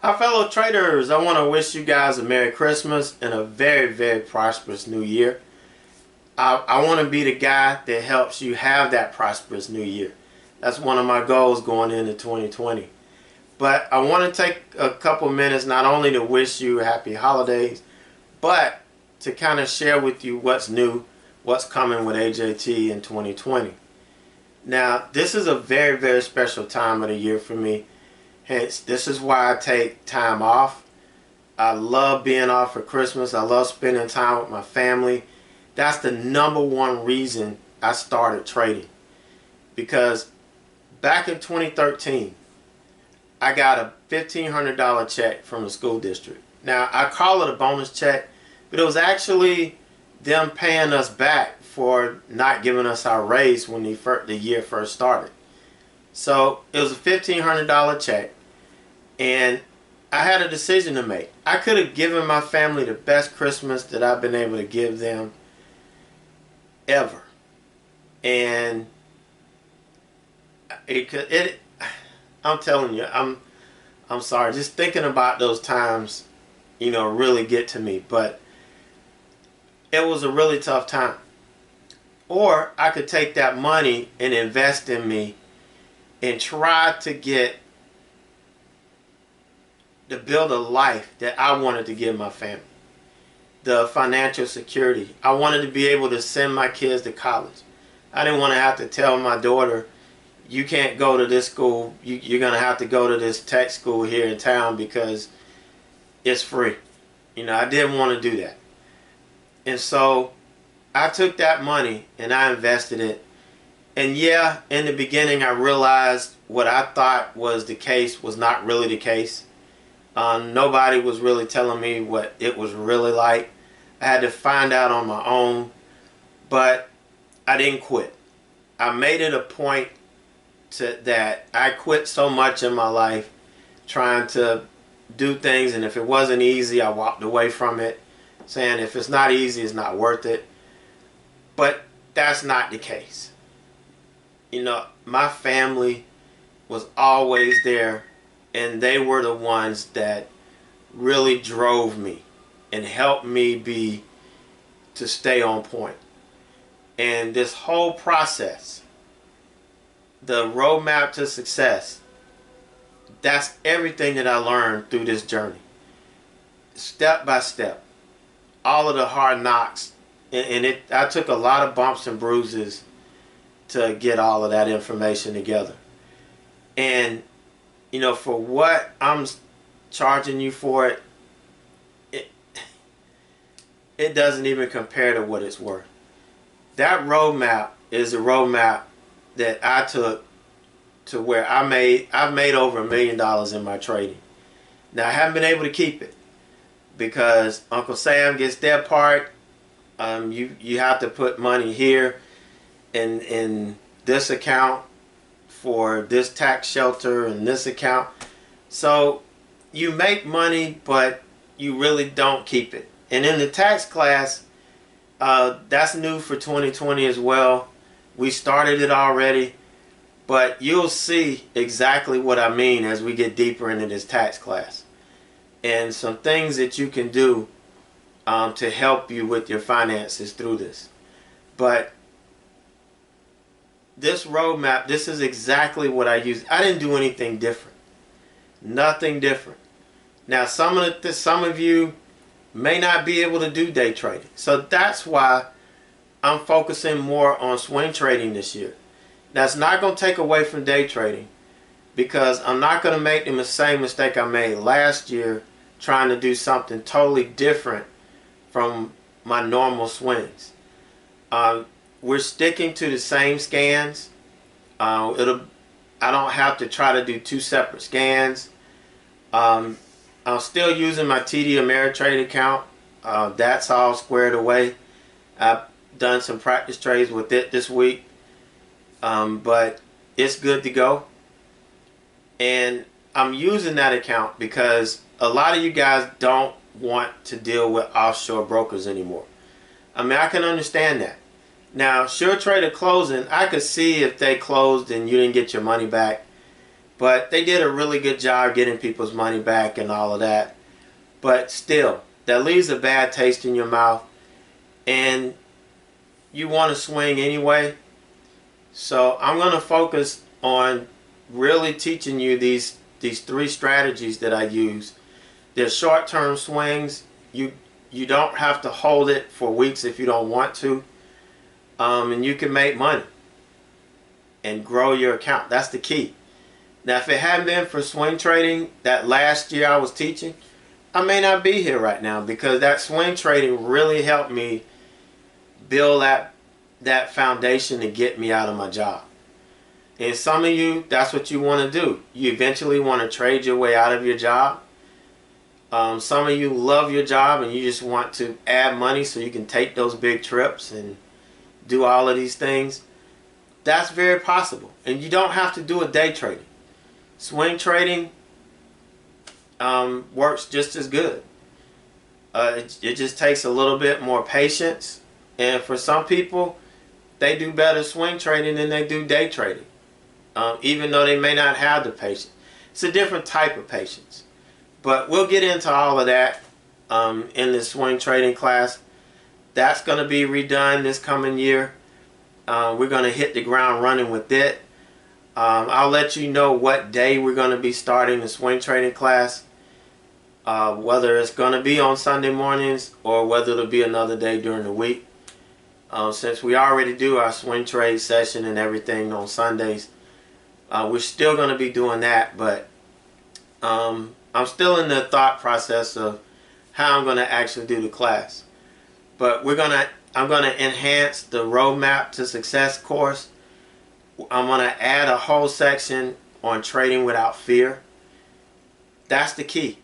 Hi fellow traders, I want to wish you guys a Merry Christmas and a very, very prosperous New Year. I want to be the guy that helps you have that prosperous New Year. That's one of my goals going into 2020. But I want to take a couple minutes not only to wish you happy holidays, but to kind of share with you what's new, what's coming with AJT in 2020. Now, this is a very, very special time of the year for me. Hence, this is why I take time off. I love being off for Christmas. I love spending time with my family. That's the #1 reason I started trading. Because back in 2013, I got a $1,500 check from the school district. Now, I call it a bonus check, but it was actually them paying us back for not giving us our raise when the year first started. So it was a $1,500 check, and I had a decision to make. I could have given my family the best Christmas that I've been able to give them ever, and I'm telling you, I'm sorry. Just thinking about those times, really get to me. But it was a really tough time. Or I could take that money and invest in me and try to build a life that I wanted to give my family. The financial security. I wanted to be able to send my kids to college. I didn't want to have to tell my daughter, you can't go to this school. You're going to have to go to this tech school here in town because it's free. I didn't want to do that. And so I took that money and I invested it. And yeah, in the beginning I realized what I thought was the case was not really the case. Nobody was really telling me what it was really like. I had to find out on my own, but I didn't quit. I made it a point that I quit so much in my life trying to do things, and if it wasn't easy, I walked away from it, saying if it's not easy, it's not worth it. But that's not the case. My family was always there, and they were the ones that really drove me and helped me to stay on point. And this whole process, the roadmap to success, that's everything that I learned through this journey. Step by step. All of the hard knocks. And I took a lot of bumps and bruises to get all of that information together. And, for what I'm charging you for it doesn't even compare to what it's worth. That roadmap is a roadmap that I took to where I've made over $1 million in my trading. Now, I haven't been able to keep it because Uncle Sam gets their part. You have to put money here in this account for this tax shelter and this account. So you make money, but you really don't keep it. And in the tax class, that's new for 2020 as well. We started it already, but you'll see exactly what I mean as we get deeper into this tax class. And some things that you can do to help you with your finances through this. But this roadmap, this is exactly what I use. I didn't do anything different. Nothing different. Now, some of you may not be able to do day trading. So that's why I'm focusing more on swing trading this year. That's not going to take away from day trading, because I'm not going to make the same mistake I made last year trying to do something totally different from my normal swings. We're sticking to the same scans. I don't have to try to do 2 separate scans. I'm still using my TD Ameritrade account. That's all squared away. I've done some practice trades with it this week, but it's good to go. And I'm using that account because a lot of you guys don't want to deal with offshore brokers anymore. I mean, I can understand that. Now, SureTrader closing, I could see if they closed and you didn't get your money back. But they did a really good job getting people's money back and all of that. But still, that leaves a bad taste in your mouth, and you want to swing anyway. So I'm going to focus on really teaching you these 3 strategies that I use. They're short-term swings. You don't have to hold it for weeks if you don't want to, and you can make money and grow your account. That's the key. Now, if it hadn't been for swing trading that last year I was teaching, I may not be here right now, because that swing trading really helped me build that foundation to get me out of my job. And some of you, that's what you want to do. You eventually want to trade your way out of your job. Some of you love your job and you just want to add money so you can take those big trips and do all of these things. That's very possible. And you don't have to do a day trading. Swing trading works just as good. It just takes a little bit more patience. And for some people, they do better swing trading than they do day trading, even though they may not have the patience. It's a different type of patience. But we'll get into all of that in this swing trading class. That's going to be redone this coming year. We're going to hit the ground running with it. I'll let you know what day we're going to be starting the swing trading class, whether it's going to be on Sunday mornings or whether it'll be another day during the week. Since we already do our swing trade session and everything on Sundays, we're still going to be doing that, but I'm still in the thought process of how I'm going to actually do the class. But I'm going to enhance the Roadmap to Success course. I'm going to add a whole section on trading without fear. That's the key.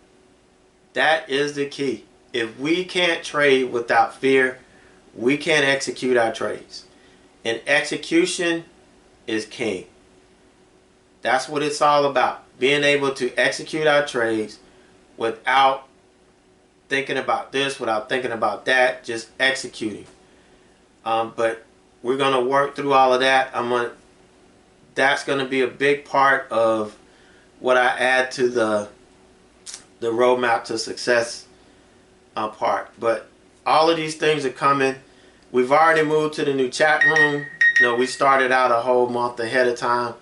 That is the key. If we can't trade without fear, we can't execute our trades. And execution is king. That's what it's all about. Being able to execute our trades without thinking about this, without thinking about that, just executing. But we're going to work through all of that. That's going to be a big part of what I add to the Roadmap to Success part. But all of these things are coming. We've already moved to the new chat room. We started out a whole month ahead of time.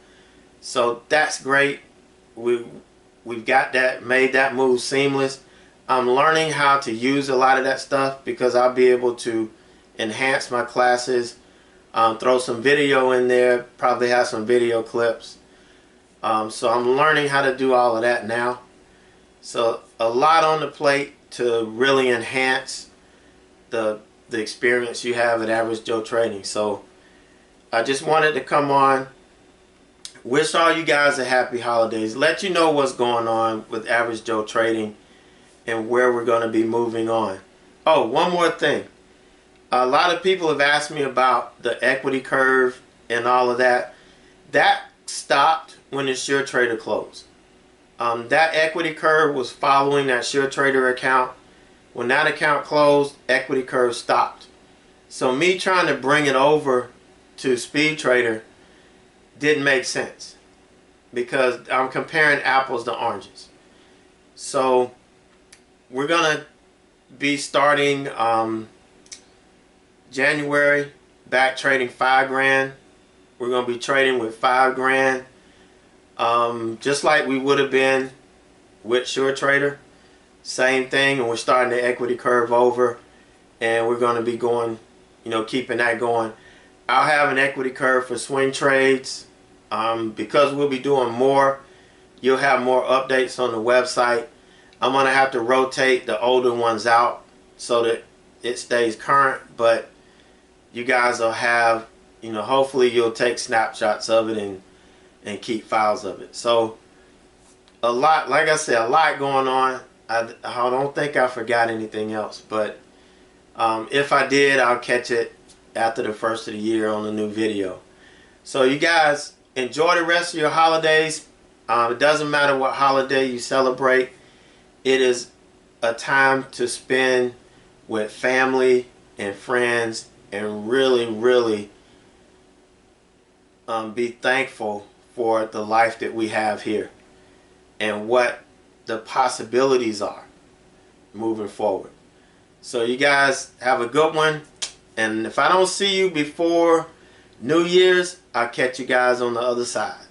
So that's great. We've got that, made that move seamless. I'm learning how to use a lot of that stuff because I'll be able to enhance my classes, throw some video in there, probably have some video clips. So I'm learning how to do all of that now. So a lot on the plate to really enhance the experience you have at Average Joe Trading. So I just wanted to come on, wish all you guys a happy holidays, let you know what's going on with Average Joe Trading and where we're going to be moving on. Oh, one more thing. A lot of people have asked me about the equity curve and all of that. That stopped when the SureTrader closed. That equity curve was following that SureTrader account. When that account closed, equity curve stopped. So me trying to bring it over to SpeedTrader didn't make sense because I'm comparing apples to oranges. So we're gonna be starting January back trading $5 grand. We're gonna be trading with $5 grand, just like we would have been with SureTrader. Same thing, and we're starting the equity curve over, and we're going to be going, keeping that going. I'll have an equity curve for swing trades. Because we'll be doing more, you'll have more updates on the website. I'm going to have to rotate the older ones out so that it stays current, but you guys will have, hopefully you'll take snapshots of it and keep files of it. So a lot, like I said, a lot going on. I don't think I forgot anything else, but if I did, I'll catch it after the first of the year on a new video. So you guys enjoy the rest of your holidays. It doesn't matter what holiday you celebrate. It is a time to spend with family and friends and really, really be thankful for the life that we have here and what the possibilities are moving forward. So you guys have a good one, and if I don't see you before New Year's, I'll catch you guys on the other side.